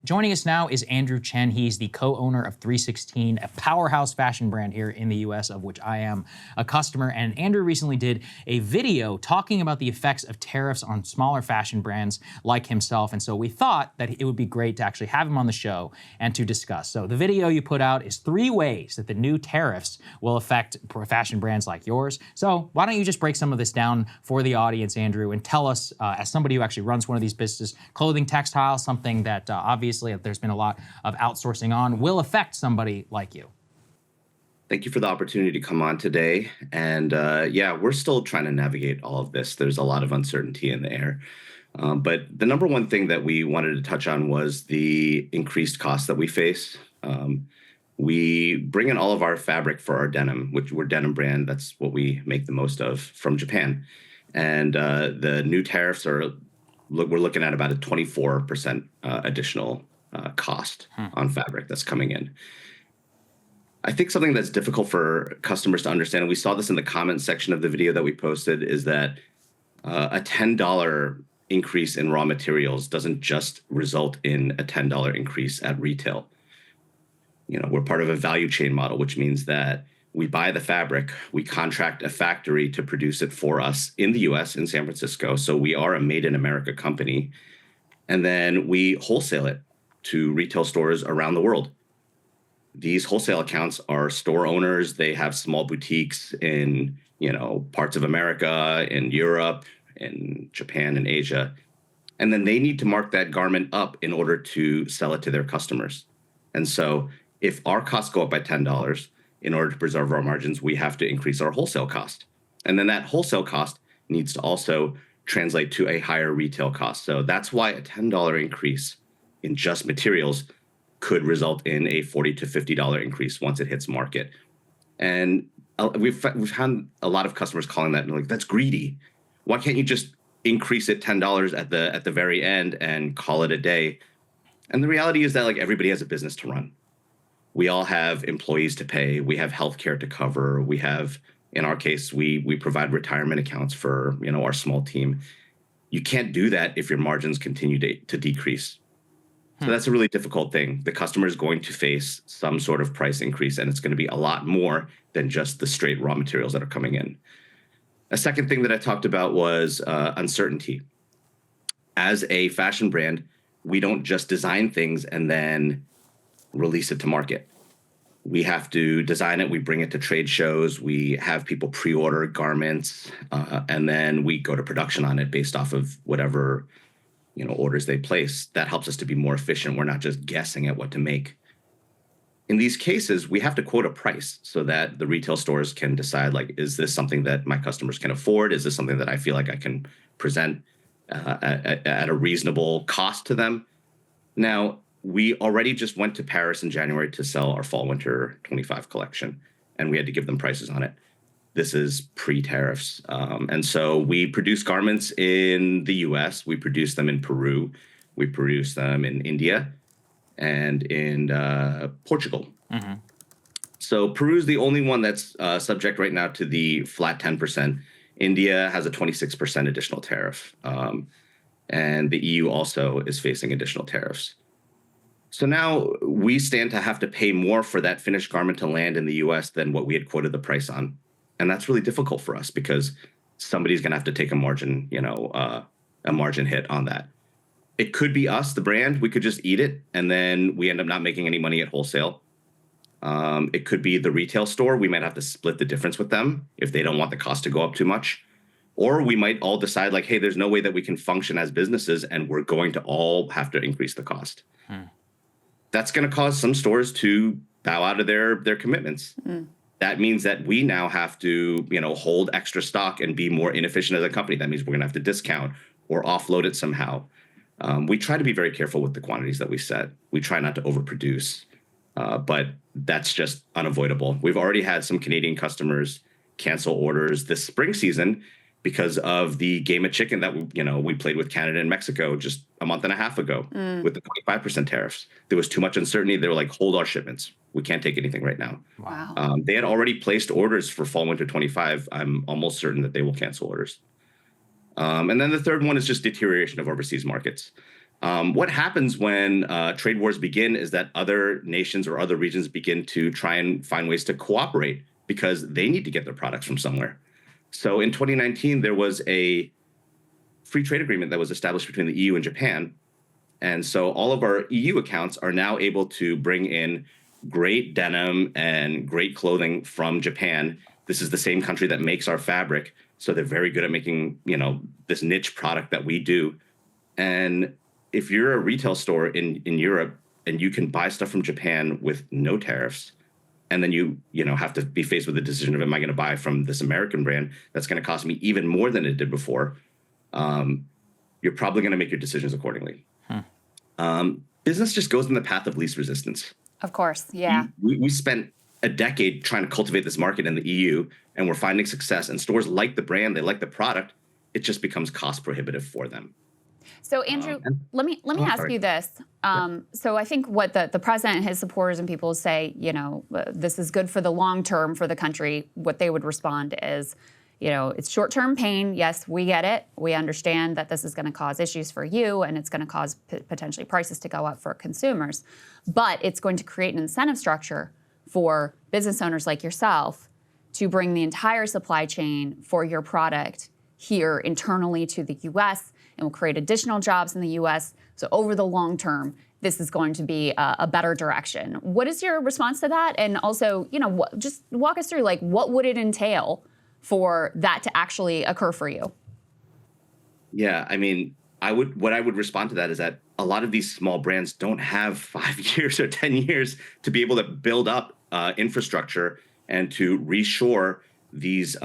Joining us now is Andrew Chen. He's the co-owner of 316, a powerhouse fashion brand here in the US, of which I am a customer. And Andrew recently did a video talking about the effects of tariffs on smaller fashion brands like himself. And so we thought that it would be great to actually have him on the show and to discuss. So the video you put out is 3 ways that the new tariffs will affect fashion brands like yours. So why don't you just break some of this down for the audience, Andrew, and tell us, as somebody who actually runs one of these businesses, clothing, textile, something that obviously there's been a lot of outsourcing on, will affect somebody like you. Thank you for the opportunity to come on today. And yeah, we're still trying to navigate all of this. There's a lot of uncertainty in the air. But the number one thing that we wanted to touch on was the increased costs that we face. We bring in all of our fabric for our denim, which we're denim brand. That's what we make the most of, from Japan. And the new tariffs we're looking at about a 24% additional cost on fabric that's coming in. I think something that's difficult for customers to understand, and we saw this in the comment section of the video that we posted, is that a $10 increase in raw materials doesn't just result in a $10 increase at retail. You know, we're part of a value chain model, which means that we buy the fabric, we contract a factory to produce it for us in the US, in San Francisco. So we are a made in America company. And then we wholesale it to retail stores around the world. These wholesale accounts are store owners. They have small boutiques in, parts of America, in Europe, in Japan, and Asia. And then they need to mark that garment up in order to sell it to their customers. And so if our costs go up by $10, in order to preserve our margins, we have to increase our wholesale cost. And then that wholesale cost needs to also translate to a higher retail cost. So that's why a $10 increase in just materials could result in a $40 to $50 increase once it hits market. And we've had a lot of customers calling that, like, that's greedy. Why can't you just increase it $10 at the very end and call it a day? And the reality is that, like, everybody has a business to run. We all have employees to pay. We have healthcare to cover. We have, in our case, we provide retirement accounts for, our small team. You can't do that if your margins continue to decrease. So that's a really difficult thing. The customer is going to face some sort of price increase, and it's going to be a lot more than just the straight raw materials that are coming in. A second thing that I talked about was uncertainty. As a fashion brand, we don't just design things and then release it to market. We have to design it. We bring it to trade shows. We have people pre-order garments, and then we go to production on it based off of whatever orders they place. That helps us to be more efficient. We're not just guessing at what to make. In these cases, we have to quote a price so that the retail stores can decide, like, is this something that my customers can afford? Is this something that I feel like I can present at a reasonable cost to them? Now, we already just went to Paris in January to sell our fall/winter 25 collection, and we had to give them prices on it. This is pre-tariffs. And so we produce garments in the US, we produce them in Peru, we produce them in India, and in Portugal. Mm-hmm. So Peru is the only one that's subject right now to the flat 10%. India has a 26% additional tariff. And the EU also is facing additional tariffs. So now we stand to have to pay more for that finished garment to land in the US than what we had quoted the price on. And that's really difficult for us because somebody's going to have to take a margin hit on that. It could be us, the brand. We could just eat it, and then we end up not making any money at wholesale. It could be the retail store. We might have to split the difference with them if they don't want the cost to go up too much. Or we might all decide, like, hey, there's no way that we can function as businesses, and we're going to all have to increase the cost. That's going to cause some stores to bow out of their commitments. That means that we now have to, hold extra stock and be more inefficient as a company. That means we're going to have to discount or offload it somehow. We try to be very careful with the quantities that we set. We try not to overproduce, but that's just unavoidable. We've already had some Canadian customers cancel orders this spring season because of the game of chicken that we played with Canada and Mexico just a month and a half ago with the 25% tariffs. There was too much uncertainty. They were like, hold our shipments. We can't take anything right now. Wow. They had already placed orders for fall/winter 25. I'm almost certain that they will cancel orders. And then the third one is just deterioration of overseas markets. What happens when trade wars begin is that other nations or other regions begin to try and find ways to cooperate because they need to get their products from somewhere. So in 2019, there was a free trade agreement that was established between the EU and Japan. And so all of our EU accounts are now able to bring in great denim and great clothing from Japan. This is the same country that makes our fabric. So they're very good at making, this niche product that we do. And if you're a retail store in Europe and you can buy stuff from Japan with no tariffs, and then you have to be faced with the decision of, am I going to buy from this American brand that's going to cost me even more than it did before? You're probably going to make your decisions accordingly. Business just goes in the path of least resistance. Of course, yeah. We spent a decade trying to cultivate this market in the EU, and we're finding success. And stores like the brand, they like the product. It just becomes cost prohibitive for them. So Andrew, let me ask you this. So I think what the president and his supporters and people say, this is good for the long term for the country. What they would respond is, it's short-term pain. Yes, we get it. We understand that this is going to cause issues for you, and it's going to cause potentially prices to go up for consumers. But it's going to create an incentive structure for business owners like yourself to bring the entire supply chain for your product here internally to the U.S., and will create additional jobs in the U.S. So over the long term, this is going to be a better direction. What is your response to that? And also, just walk us through, what would it entail for that to actually occur for you? Yeah, what I would respond to that is that a lot of these small brands don't have 5 years or 10 years to be able to build up infrastructure and to reshore these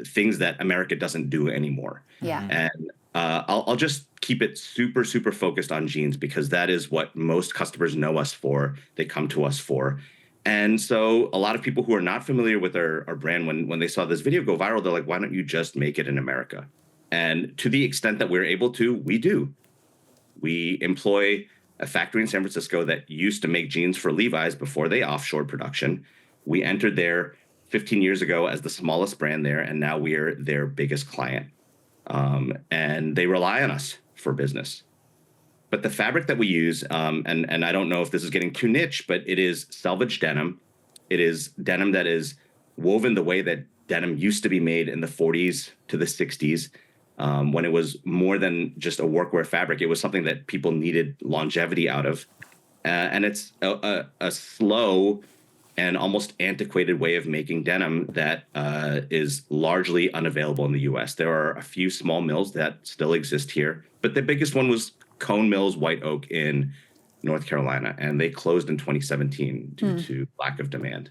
things that America doesn't do anymore. Yeah. And I'll just keep it super, super focused on jeans because that is what most customers know us for. They come to us for. And so a lot of people who are not familiar with our brand, when they saw this video go viral, they're like, why don't you just make it in America? And to the extent that we're able to, we do. We employ a factory in San Francisco that used to make jeans for Levi's before they offshored production. We entered there 15 years ago as the smallest brand there, and now we are their biggest client. And they rely on us for business. But the fabric that we use, and I don't know if this is getting too niche, but it is selvage denim. It is denim that is woven the way that denim used to be made in the 40s to the 60s, when it was more than just a workwear fabric. It was something that people needed longevity out of. And it's a slow and almost antiquated way of making denim that is largely unavailable in the U.S. There are a few small mills that still exist here, but the biggest one was Cone Mills White Oak in North Carolina, and they closed in 2017 due to lack of demand.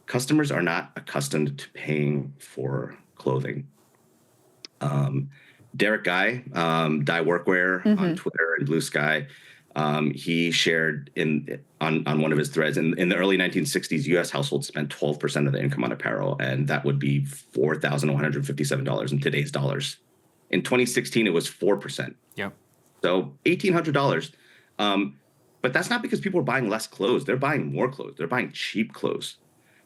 Customers are not accustomed to paying for clothing. Derek Guy, Dye Workwear on Twitter and Blue Sky, he shared on one of his threads in the early 1960s, U.S. households spent 12% of the income on apparel, and that would be $4,157 in today's dollars. In 2016, it was 4%. Yep. So $1,800. But that's not because people are buying less clothes. They're buying more clothes. They're buying cheap clothes.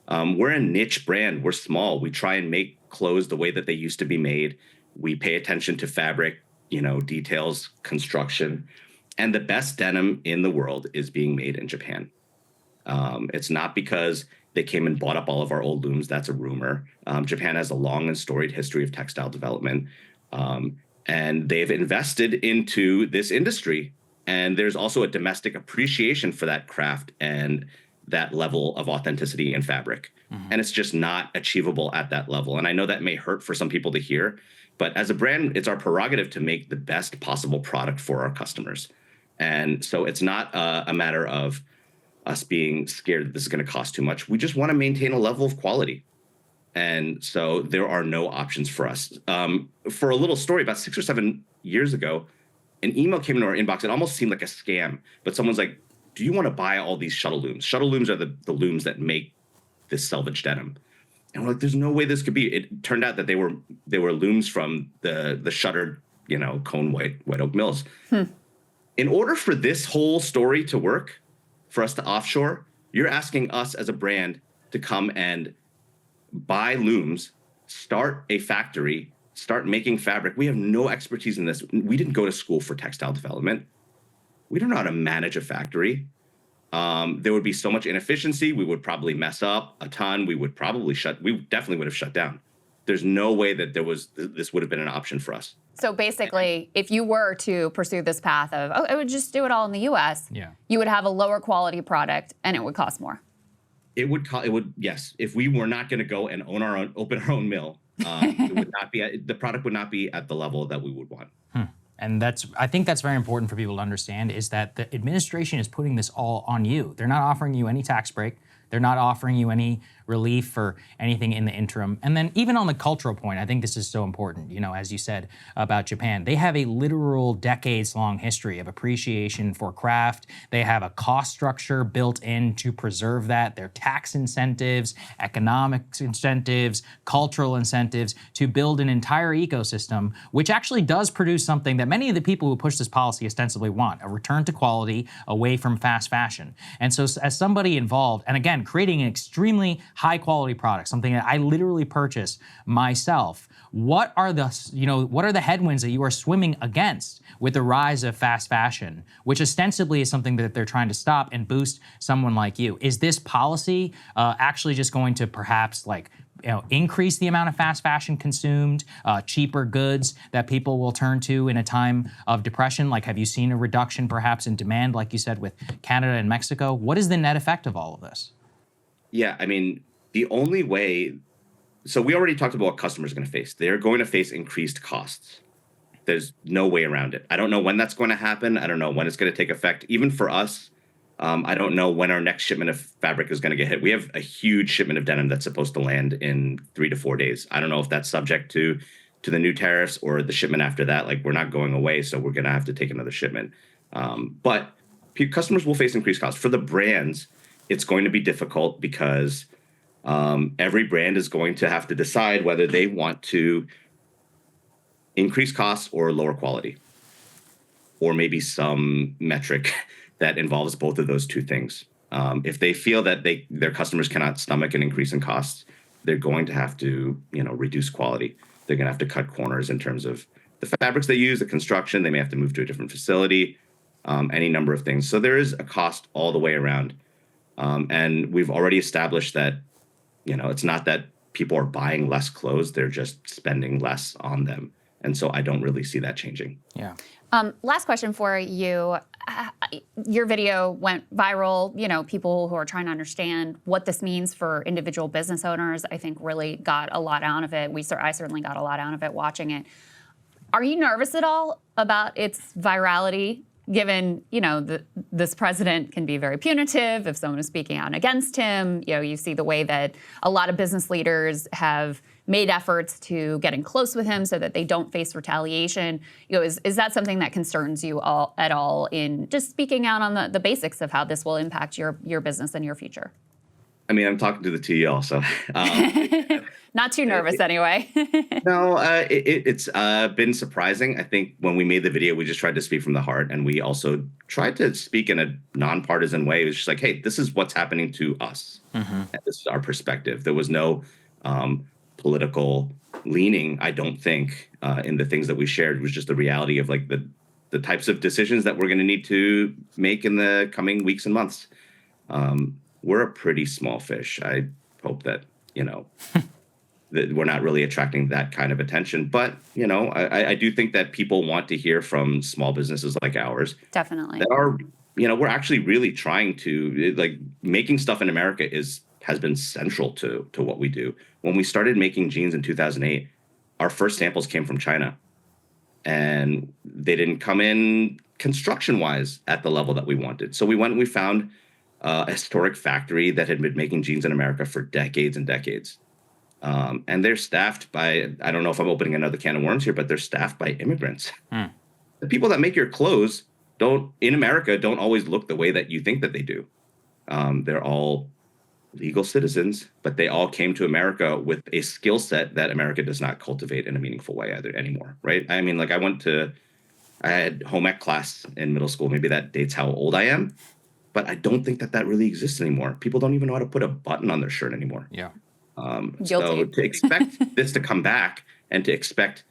We're a niche brand. We're small. We try and make clothes the way that they used to be made. We pay attention to fabric, details, construction. And the best denim in the world is being made in Japan. It's not because they came and bought up all of our old looms. That's a rumor. Japan has a long and storied history of textile development. And they've invested into this industry. And there's also a domestic appreciation for that craft and that level of authenticity in fabric. And it's just not achievable at that level. And I know that may hurt for some people to hear, but as a brand, it's our prerogative to make the best possible product for our customers. And so it's not a matter of us being scared that this is going to cost too much. We just want to maintain a level of quality. And so there are no options for us. For a little story, about 6 or 7 years ago, an email came into our inbox. It almost seemed like a scam, but someone's like, do you want to buy all these shuttle looms? Shuttle looms are the looms that make this selvage denim. And we're like, there's no way this could be. It turned out that they were looms from the shuttered, Cone White Oak Mills. In order for this whole story to work, for us to offshore, you're asking us as a brand to come and buy looms, start a factory, start making fabric. We have no expertise in this. We didn't go to school for textile development. We don't know how to manage a factory. There would be so much inefficiency. We would probably mess up a ton. We definitely would have shut down. There's no way that this would have been an option for us. So basically, if you were to pursue this path of, I would just do it all in the U.S., you would have a lower quality product and it would cost more. It would, yes. If we were not going to go and open our own mill, it would not be. The product would not be at the level that we would want. And I think that's very important for people to understand, is that the administration is putting this all on you. They're not offering you any tax break. They're not offering you any relief for anything in the interim. And then even on the cultural point, I think this is so important, as you said about Japan. They have a literal decades-long history of appreciation for craft. They have a cost structure built in to preserve that. Their tax incentives, economic incentives, cultural incentives to build an entire ecosystem, which actually does produce something that many of the people who push this policy ostensibly want, a return to quality away from fast fashion. And so as somebody involved, and again, creating an extremely high quality product, something that I literally purchase myself, what are the headwinds that you are swimming against with the rise of fast fashion, which ostensibly is something that they're trying to stop and boost someone like you? Is this policy actually just going to perhaps increase the amount of fast fashion consumed, cheaper goods that people will turn to in a time of depression? Have you seen a reduction perhaps in demand, like you said, with Canada and Mexico? What is the net effect of all of this? Yeah, I mean, the only way, so we already talked about what customers are going to face. They're going to face increased costs. There's no way around it. I don't know when that's going to happen. I don't know when it's going to take effect. Even for us, I don't know when our next shipment of fabric is going to get hit. We have a huge shipment of denim that's supposed to land in 3 to 4 days. I don't know if that's subject to the new tariffs or the shipment after that. We're not going away, so we're going to have to take another shipment. But customers will face increased costs. For the brands, it's going to be difficult because every brand is going to have to decide whether they want to increase costs or lower quality, or maybe some metric that involves both of those two things. If they feel that their customers cannot stomach an increase in costs, they're going to have to reduce quality. They're going to have to cut corners in terms of the fabrics they use, the construction. They may have to move to a different facility, any number of things. So there is a cost all the way around. And we've already established that, it's not that people are buying less clothes, they're just spending less on them. And so I don't really see that changing. Yeah. Last question for you. Your video went viral. People who are trying to understand what this means for individual business owners, I think really got a lot out of it. I certainly got a lot out of it watching it. Are you nervous at all about its virality? Given, this president can be very punitive if someone is speaking out against him. You see the way that a lot of business leaders have made efforts to getting close with him so that they don't face retaliation. Is that something that concerns you at all in just speaking out on the basics of how this will impact your business and your future? I mean, I'm talking to the TL, so not too nervous anyway. No, it's been surprising. I think when we made the video, we just tried to speak from the heart, and we also tried to speak in a nonpartisan way. It was just hey, this is what's happening to us, and this is our perspective. There was no political leaning, I don't think, in the things that we shared. It was just the reality of the types of decisions that we're going to need to make in the coming weeks and months. We're a pretty small fish. I hope that, that we're not really attracting that kind of attention. But, I do think that people want to hear from small businesses like ours. Definitely. That are, we're actually really trying to, making stuff in America has been central to what we do. When we started making jeans in 2008, our first samples came from China. And they didn't come in construction-wise at the level that we wanted. So we went and we found a historic factory that had been making jeans in America for decades and decades. And they're staffed by, I don't know if I'm opening another can of worms here, but they're staffed by immigrants. The people that make your clothes in America don't always look the way that you think that they do. They're all legal citizens, but they all came to America with a skill set that America does not cultivate in a meaningful way anymore, right? I mean, I had home ec class in middle school. Maybe that dates how old I am. But I don't think that really exists anymore. People don't even know how to put a button on their shirt anymore. Yeah. So to expect this to come back and to expect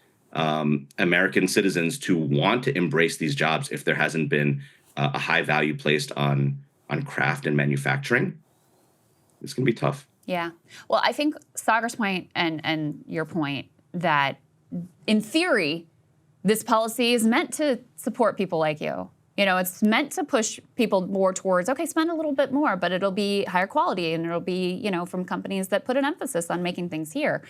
American citizens to want to embrace these jobs if there hasn't been a high value placed on craft and manufacturing. It's going to be tough. Yeah. Well, I think Saagar's point and your point that in theory, this policy is meant to support people like you. You know, it's meant to push people more towards, okay, spend a little bit more, but it'll be higher quality and it'll be, you know, from companies that put an emphasis on making things here.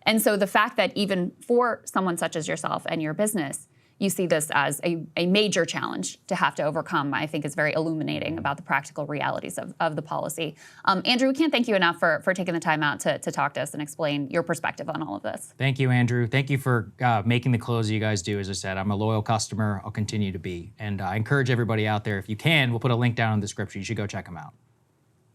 And so the fact that even for someone such as yourself and your business, you see this as a major challenge to have to overcome, I think is very illuminating about the practical realities of the policy. Andrew, we can't thank you enough for taking the time out to talk to us and explain your perspective on all of this. Thank you, Andrew. Thank you for making the close you guys do. As I said, I'm a loyal customer. I'll continue to be. And I encourage everybody out there, if you can, we'll put a link down in the description. You should go check them out.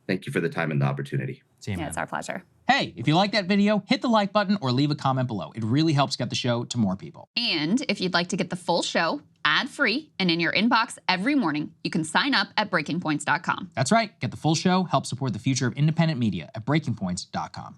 Thank you for the time and the opportunity. See you, man. Yeah, it's our pleasure. Hey, if you like that video, hit the like button or leave a comment below. It really helps get the show to more people. And if you'd like to get the full show ad-free and in your inbox every morning, you can sign up at breakingpoints.com. That's right. Get the full show, help support the future of independent media at breakingpoints.com.